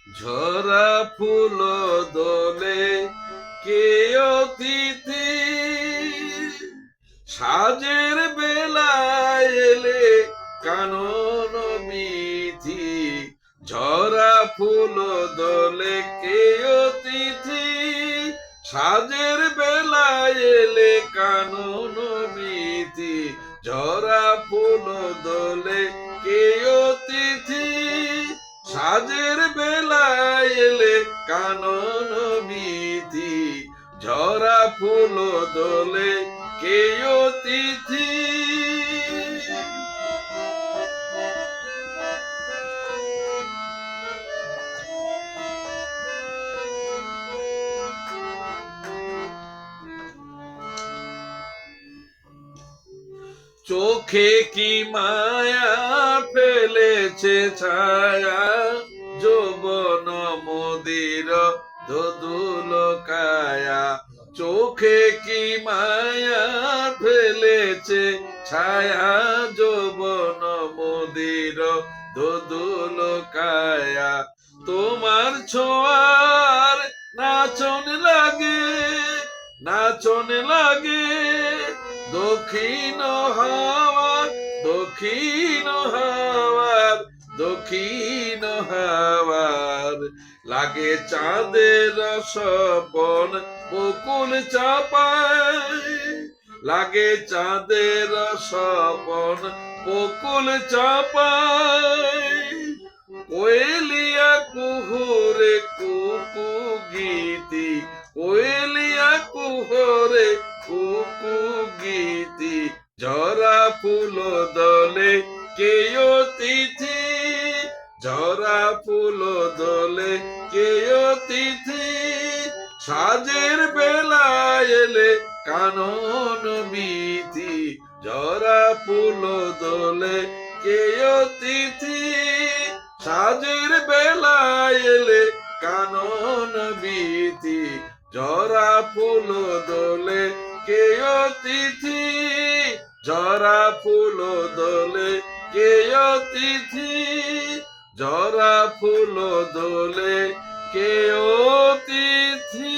ঝরা ফুল দোলে কে অতিথি, সাজের বেলায় এলে কানন বিধি। ঝরা ফুল দোলে কে অতিথি, সাজের বেলায় এলে কানন বিধি। ঝরা ফুল দোলে কে অতিথি, সাজের বেলায় এলে কানন বিধি। ঝরা ফুল দোলে কে অতিথি। চোখে কি মায়া ফেলেছে ছায়া, যৌবন মোদির দোদুল কায়া। চোখে কি মায়া ফেলেছে ছায়া, যৌবন মোদির দোদুল কায়া। তোমার ছোঁয়ার নাচন লাগে, নাচন লাগে দক্ষিণ হাওয়ার, দক্ষিণ হাওয়ার, দক্ষিণ হাওয়ার। লাগে চাঁদের স্বপন বকুল চাপায়, লাগে চাঁদের স্বপন বকুল চাপায়। কোয়েলিয়া কুহুরে কুকু গীতি, কোয়েলিয়া কুহরে কুকু গীতি। ঝরা ফুল দলে কে অতিথি, ঝরা ফুল দলে কে অতিথি। সাজের বেলায় এলে কানন বিধি। ঝরা ফুল দলে কে অতিথি, সাজের বেলায় এলে কানন বিধি। ঝরা ফুল দোলে কে অতিথি, ঝরা ফুল দোলে কে অতিথি। ঝরা ফুল দোলে কে অতিথি।